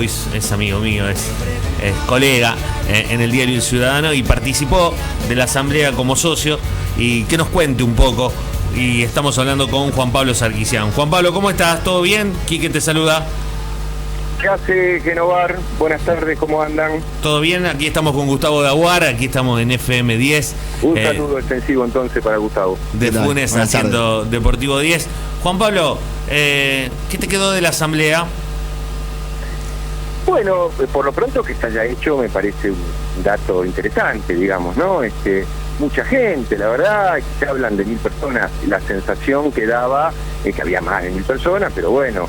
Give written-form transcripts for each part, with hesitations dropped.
Es amigo mío, es colega en el diario El Ciudadano y participó de la asamblea como socio, y que nos cuente un poco. Y estamos hablando con Juan Pablo Sarkisian. Juan Pablo, ¿cómo estás? ¿Todo bien? Quique te saluda. ¿Qué hace, Genovar? Buenas tardes, ¿cómo andan? ¿Todo bien? Aquí estamos con Gustavo Daguar, aquí estamos en FM 10. Un saludo extensivo entonces para Gustavo. De Funes haciendo Deportivo 10. Juan Pablo, ¿qué te quedó de la asamblea? Bueno, por lo pronto que se haya hecho me parece un dato interesante, digamos, ¿no? Mucha gente, la verdad, se hablan de 1000 personas, la sensación que daba es que había más de 1000 personas, pero bueno,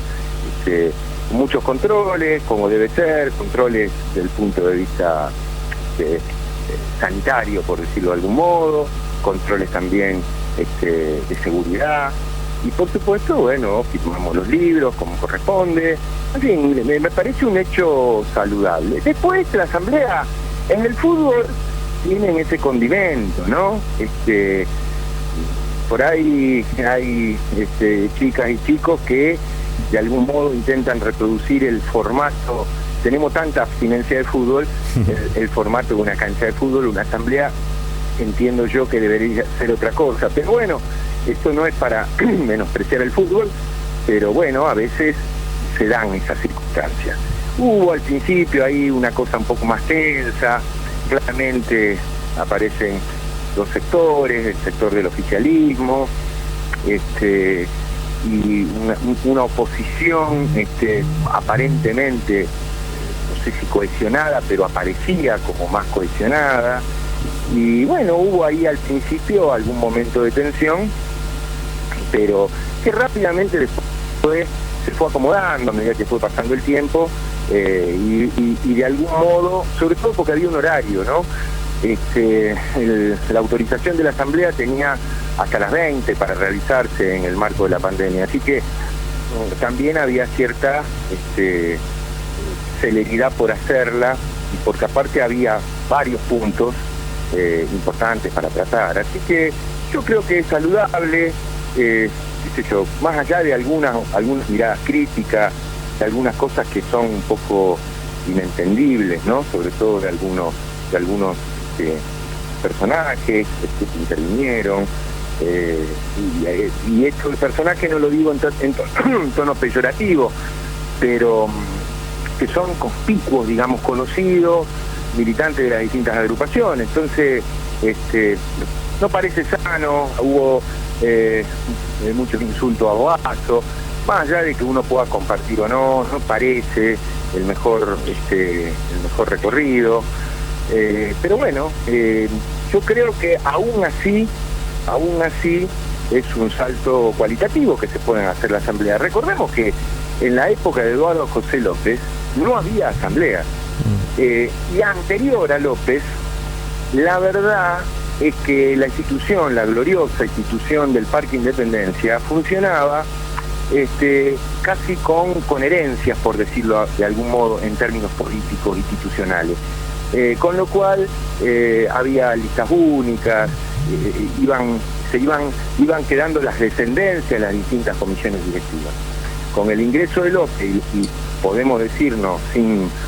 muchos controles, como debe ser, controles desde el punto de vista sanitario, por decirlo de algún modo, controles también de seguridad. Y por supuesto, bueno, firmamos los libros como corresponde. En fin, me parece un hecho saludable. Después la asamblea en el fútbol tienen ese condimento, ¿no? Por ahí hay chicas y chicos que de algún modo intentan reproducir el formato. Tenemos tanta abstinencia de fútbol, el formato de una cancha de fútbol, una asamblea, entiendo yo que debería ser otra cosa. Pero bueno, esto no es para menospreciar el fútbol, pero bueno, a veces se dan esas circunstancias. Hubo al principio ahí una cosa un poco más tensa, claramente aparecen dos sectores, el sector del oficialismo, y una oposición aparentemente, no sé si cohesionada, pero aparecía como más cohesionada. Y bueno, hubo ahí al principio algún momento de tensión, pero que rápidamente después se fue acomodando a medida que fue pasando el tiempo, y de algún modo, sobre todo porque había un horario, ¿no? La autorización de la asamblea tenía hasta las 20 para realizarse en el marco de la pandemia, así que también había cierta celeridad por hacerla, y porque aparte había varios puntos importantes para tratar, así que yo creo que es saludable, qué sé yo, más allá de algunas miradas críticas, de algunas cosas que son un poco inentendibles, ¿no? Sobre todo de algunos personajes que intervinieron, y hecho el personaje no lo digo en tono peyorativo, pero que son conspicuos, digamos, conocidos, militantes de las distintas agrupaciones. Entonces no parece sano. Hubo muchos insultos a Boazo, más allá de que uno pueda compartir o no parece el mejor recorrido, pero bueno, yo creo que aún así es un salto cualitativo que se pueden hacer la asamblea. Recordemos que en la época de Eduardo José López no había asamblea, y anterior a López, la verdad es que la institución, la gloriosa institución del Parque Independencia, funcionaba casi con herencias, por decirlo de algún modo, en términos políticos institucionales. Con lo cual había listas únicas, se iban quedando las descendencias en las distintas comisiones directivas. Con el ingreso de López, y podemos decirnos,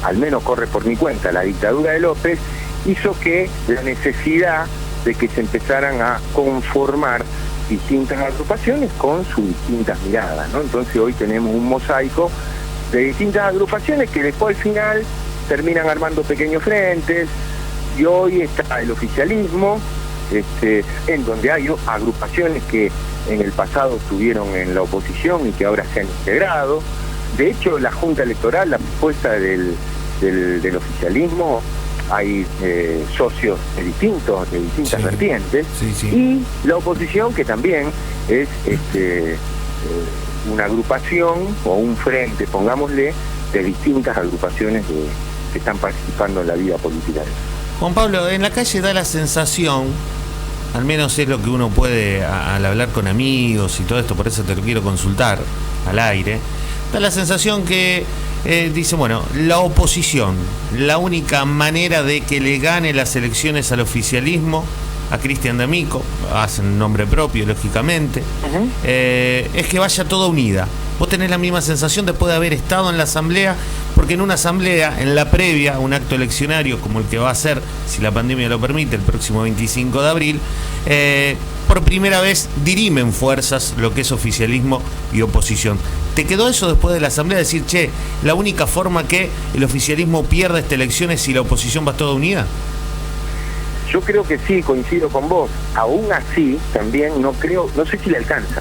al menos corre por mi cuenta, la dictadura de López hizo que la necesidad de que se empezaran a conformar distintas agrupaciones con sus distintas miradas, ¿no? Entonces hoy tenemos un mosaico de distintas agrupaciones que después al final terminan armando pequeños frentes, y hoy está el oficialismo, en donde hay agrupaciones que en el pasado estuvieron en la oposición y que ahora se han integrado. De hecho, la Junta Electoral, la propuesta del oficialismo, hay socios de distintas vertientes, sí. Y la oposición, que también es una agrupación o un frente, pongámosle, de distintas agrupaciones que están participando en la vida política. Juan Pablo, en la calle da la sensación, al menos es lo que uno puede al hablar con amigos y todo esto, por eso te lo quiero consultar al aire, da la sensación que dice, bueno, la oposición, la única manera de que le gane las elecciones al oficialismo, a Cristian D'Amico, hacen nombre propio, lógicamente, es que vaya toda unida. vos tenés la misma sensación después de haber estado en la asamblea, porque en una asamblea, en la previa, un acto eleccionario como el que va a ser, si la pandemia lo permite, el próximo 25 de abril, por primera vez dirimen fuerzas lo que es oficialismo y oposición. ¿Te quedó eso después de la asamblea, decir, che, la única forma que el oficialismo pierda esta elección es si la oposición va toda unida? Yo creo que sí, coincido con vos. Aún así, también no sé si le alcanza.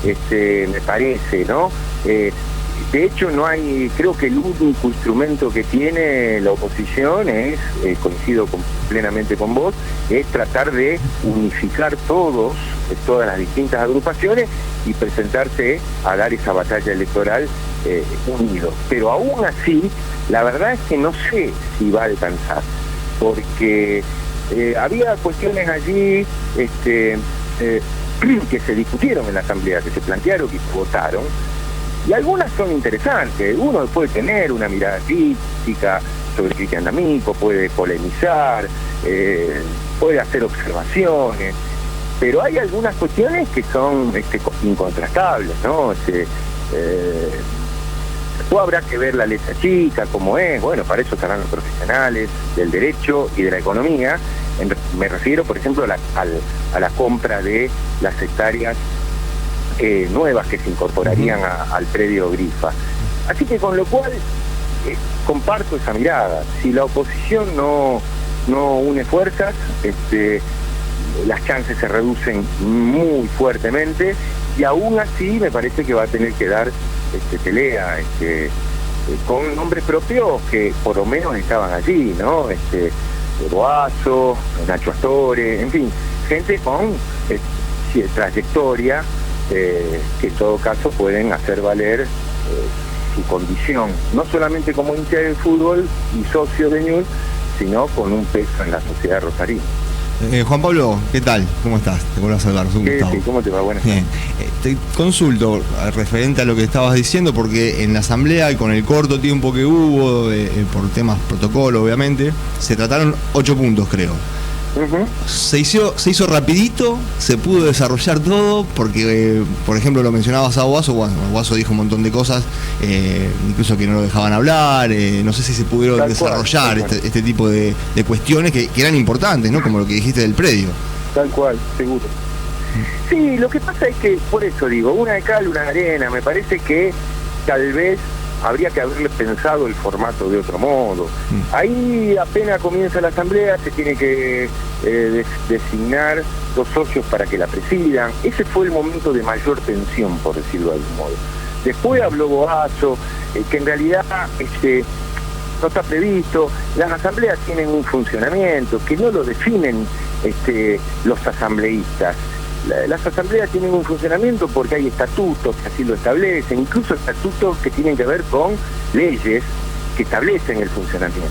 Me parece, ¿no? De hecho, no hay, creo que el único instrumento que tiene la oposición es, coincido plenamente con vos, es tratar de unificar todas las distintas agrupaciones y presentarse a dar esa batalla electoral unidos. Pero aún así, la verdad es que no sé si va a alcanzar, porque había cuestiones allí que se discutieron en la asamblea, que se plantearon, que se votaron, y algunas son interesantes. Uno puede tener una mirada crítica sobre Cristian D'Amico, puede polemizar, puede hacer observaciones, pero hay algunas cuestiones que son incontrastables, ¿no? Después habrá que ver la letra chica, cómo es. Bueno, para eso estarán los profesionales del derecho y de la economía. Me refiero, por ejemplo, a la compra de las hectáreas nuevas que se incorporarían al predio Grifa. Así que con lo cual comparto esa mirada. Si la oposición no une fuerzas, las chances se reducen muy fuertemente, y aún así me parece que va a tener que dar pelea con nombres propios que por lo menos estaban allí, ¿no? Boazo, Nacho Astore, en fin, gente con trayectoria, que en todo caso pueden hacer valer su condición, no solamente como hincha de fútbol y socio de Newell's, sino con un peso en la sociedad rosarina. Juan Pablo, ¿qué tal? ¿Cómo estás? Te vuelvo a saludar, soy Gustavo. Sí, ¿cómo te va? Buenas tardes. Te consulto referente a lo que estabas diciendo, porque en la asamblea y con el corto tiempo que hubo, por temas protocolo obviamente, se trataron 8 puntos, creo. Se hizo rapidito, se pudo desarrollar todo, porque por ejemplo lo mencionabas a Boazo. Bueno, Boazo dijo un montón de cosas, incluso que no lo dejaban hablar, no sé si se pudieron desarrollar este tipo de cuestiones que eran importantes, ¿no? Como lo que dijiste del predio. Tal cual, seguro. Sí, lo que pasa es que, por eso digo, una de cal, una de arena. Me parece que tal vez habría que haberle pensado el formato de otro modo. Ahí apenas comienza la asamblea, se tiene que designar los socios para que la presidan. Ese fue el momento de mayor tensión, por decirlo de algún modo. Después habló Boazo, que en realidad no está previsto. Las asambleas tienen un funcionamiento que no lo definen los asambleístas. Las asambleas tienen un funcionamiento porque hay estatutos que así lo establecen, incluso estatutos que tienen que ver con leyes que establecen el funcionamiento.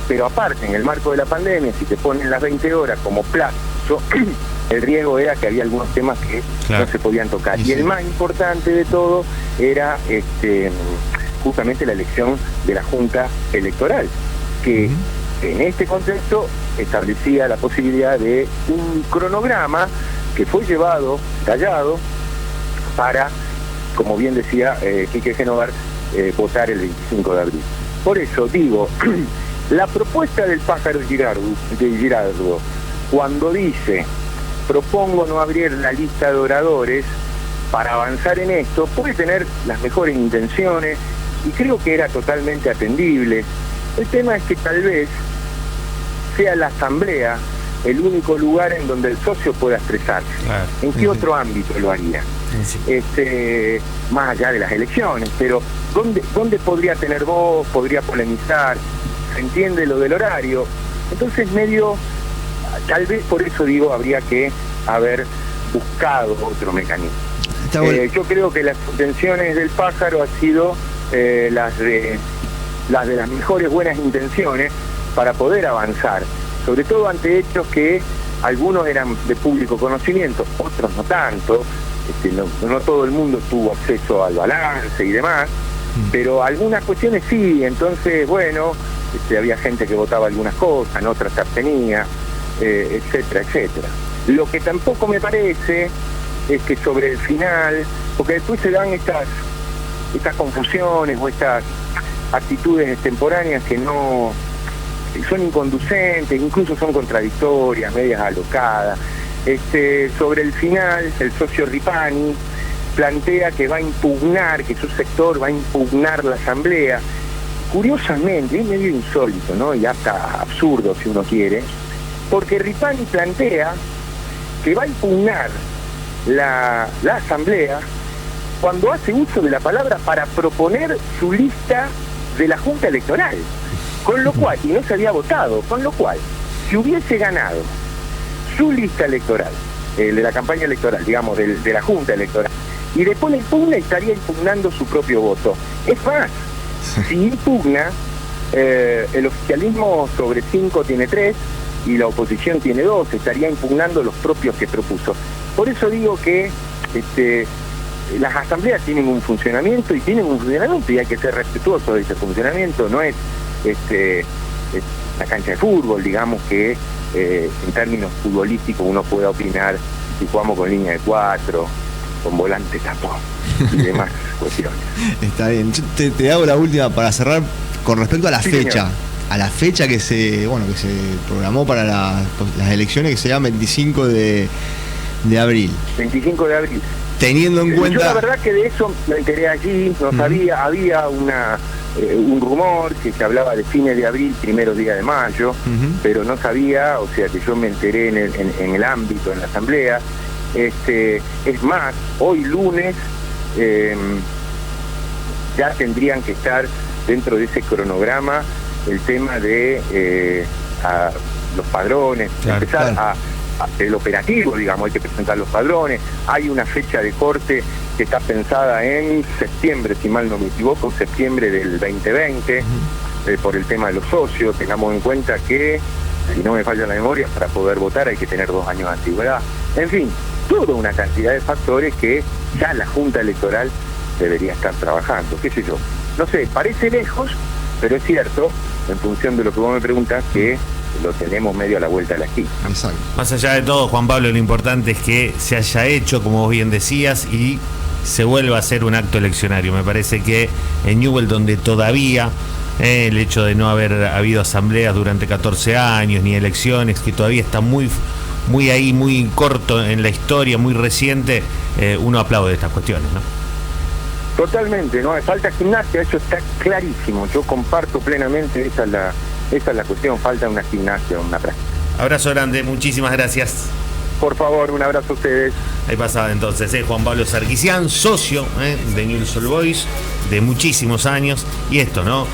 Pero aparte, en el marco de la pandemia, si te ponen las 20 horas como plazo, el riesgo era que había algunos temas que no se podían tocar. Y el más importante de todo era justamente la elección de la Junta Electoral, que en este contexto establecía la posibilidad de un cronograma que fue tallado para, como bien decía Quique Genovar, votar el 25 de abril. Por eso digo, la propuesta del pájaro de Girardo, cuando dice, propongo no abrir la lista de oradores para avanzar en esto, puede tener las mejores intenciones y creo que era totalmente atendible. El tema es que tal vez sea la asamblea el único lugar en donde el socio pueda expresarse. Claro. ¿En qué otro ámbito lo haría? Más allá de las elecciones, pero ¿dónde podría tener voz, podría polemizar? ¿Se entiende lo del horario? Entonces tal vez por eso digo, habría que haber buscado otro mecanismo. Yo creo que las intenciones del pájaro han sido las de las mejores buenas intenciones para poder avanzar, sobre todo ante hechos que algunos eran de público conocimiento, otros no tanto. No todo el mundo tuvo acceso al balance y demás, pero algunas cuestiones sí. Entonces, bueno, había gente que votaba algunas cosas, en otras se abstenía, etcétera, etcétera. Lo que tampoco me parece es que sobre el final, porque después se dan estas confusiones o estas actitudes extemporáneas que no son inconducentes, incluso son contradictorias, medias alocadas. Sobre el final, el socio Ripani plantea que va a impugnar, que su sector va a impugnar la asamblea. Curiosamente, es medio insólito, ¿no? Y hasta absurdo si uno quiere, porque Ripani plantea que va a impugnar la asamblea cuando hace uso de la palabra para proponer su lista de la Junta Electoral, con lo cual, y no se había votado, con lo cual, si hubiese ganado su lista electoral, de la campaña electoral, digamos, de la Junta Electoral, y después la impugna, estaría impugnando su propio voto. Es más, si impugna, el oficialismo sobre 5 tiene 3 y la oposición tiene 2, estaría impugnando los propios que propuso. Por eso digo que las asambleas tienen un funcionamiento y hay que ser respetuoso de ese funcionamiento. No es la cancha de fútbol, digamos, que en términos futbolísticos uno pueda opinar si jugamos con línea de 4, con volante tapón y demás cuestiones. Está bien. Yo te hago la última para cerrar con respecto a la fecha. Señor. A la fecha que se programó para las elecciones, que se llama 25 de abril. 25 de abril. Teniendo en cuenta... Yo la verdad que de eso me enteré allí, no sabía, había un rumor que se hablaba de fines de abril, primeros días de mayo, pero no sabía, o sea que yo me enteré en el ámbito, en la asamblea. Es más, hoy lunes ya tendrían que estar dentro de ese cronograma el tema de los padrones, empezar el operativo, digamos, hay que presentar los padrones. Hay una fecha de corte que está pensada en septiembre, si mal no me equivoco, septiembre del 2020, por el tema de los socios. Tengamos en cuenta que, si no me falla la memoria, para poder votar hay que tener 2 años de antigüedad. En fin, toda una cantidad de factores que ya la Junta Electoral debería estar trabajando, qué sé yo. No sé, parece lejos, pero es cierto, en función de lo que vos me preguntas, que lo tenemos medio a la vuelta de la esquina. Exacto. Más allá de todo, Juan Pablo, lo importante es que se haya hecho, como vos bien decías, y se vuelva a hacer un acto eleccionario. Me parece que en Newell, donde todavía el hecho de no haber habido asambleas durante 14 años, ni elecciones, que todavía está muy ahí, muy corto en la historia, muy reciente, uno aplaude estas cuestiones, ¿no? Totalmente, ¿no? Falta gimnasia, eso está clarísimo. Yo comparto plenamente, esa es la cuestión, falta una gimnasia, una práctica. Abrazo grande, muchísimas gracias. Por favor, un abrazo a ustedes. Ahí pasaba entonces Juan Pablo Sarkisian, socio de Newell's Old Boys de muchísimos años. Y esto, ¿no?